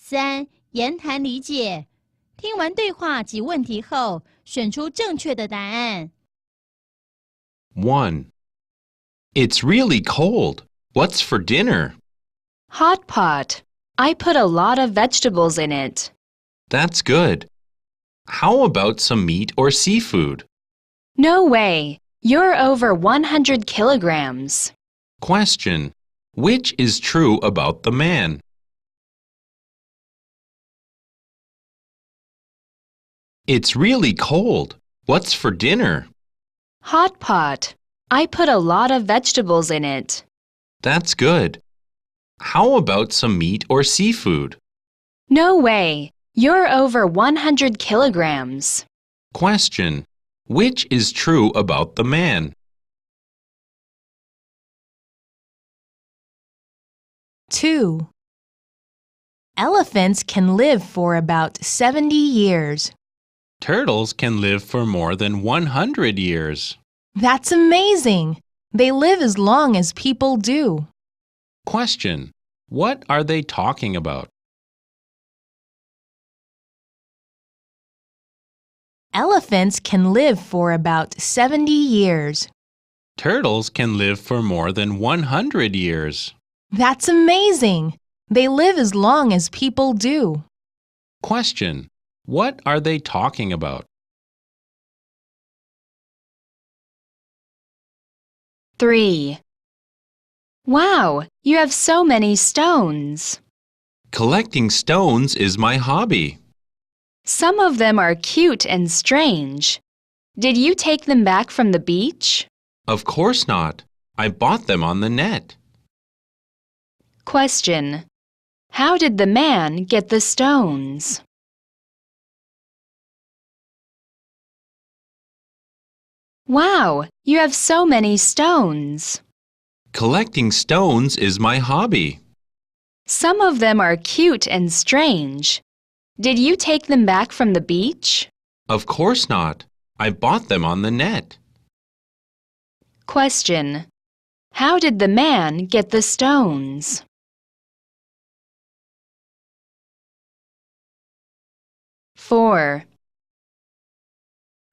3. 言谈理解。听完对话及问题后，选出正确的答案。1. It's really cold. What's for dinner? Hot pot. I put a lot of vegetables in it. That's good. How about some meat or seafood? No way. You're over 100 kilograms. Question. Which is true about the man? It's really cold. What's for dinner? Hot pot. I put a lot of vegetables in it. That's good. How about some meat or seafood? No way. You're over 100 kilograms. Question. Which is true about the man? 2. Elephants can live for about 70 years. Turtles can live for more than 100 years. That's amazing! They live as long as people do. Question. What are they talking about? Elephants can live for about 70 years. Turtles can live for more than 100 years. That's amazing! They live as long as people do. Question. What are they talking about? 3. Wow, you have so many stones. Collecting stones is my hobby. Some of them are cute and strange. Did you take them back from the beach? Of course not. I bought them on the net. Question. How did the man get the stones? Wow, you have so many stones. Collecting stones is my hobby. Some of them are cute and strange. Did you take them back from the beach? Of course not. I bought them on the net. Question. How did the man get the stones? 4.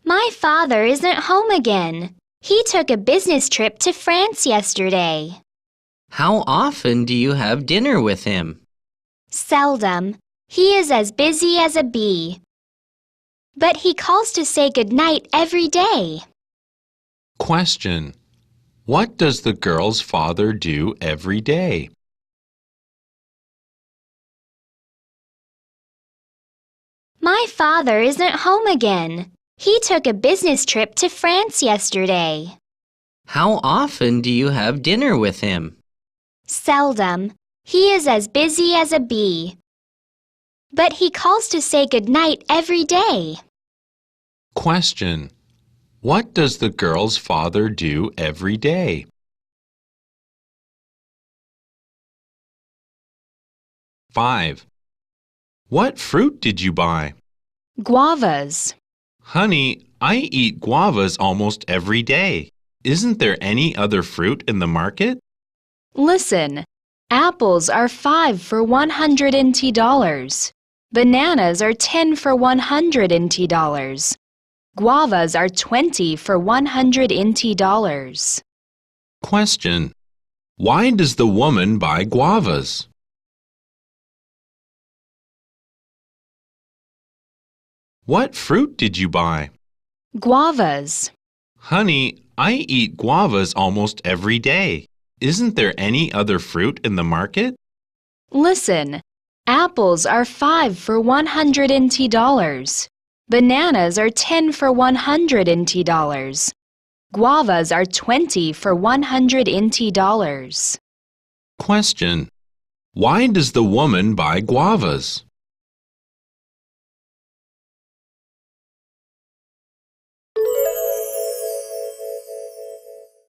My father isn't home again. He took a business trip to France yesterday. How often do you have dinner with him? Seldom. He is as busy as a bee. But he calls to say goodnight every day. Question. What does the girl's father do every day? My father isn't home again. He took a business trip to France yesterday. How often do you have dinner with him? Seldom. He is as busy as a bee. But he calls to say goodnight every day. Question. What does the girl's father do every day? 5. What fruit did you buy? Guavas. Honey, I eat guavas almost every day. Isn't there any other fruit in the market? Listen, apples are 5 for $100. Bananas are 10 for $100. Guavas are 20 for $100. Question. Why does the woman buy guavas? What fruit did you buy? Guavas. Honey, I eat guavas almost every day. Isn't there any other fruit in the market? Listen, apples are 5 for $100. Bananas are 10 for $100. Guavas are 20 for $100. Question. Why does the woman buy guavas?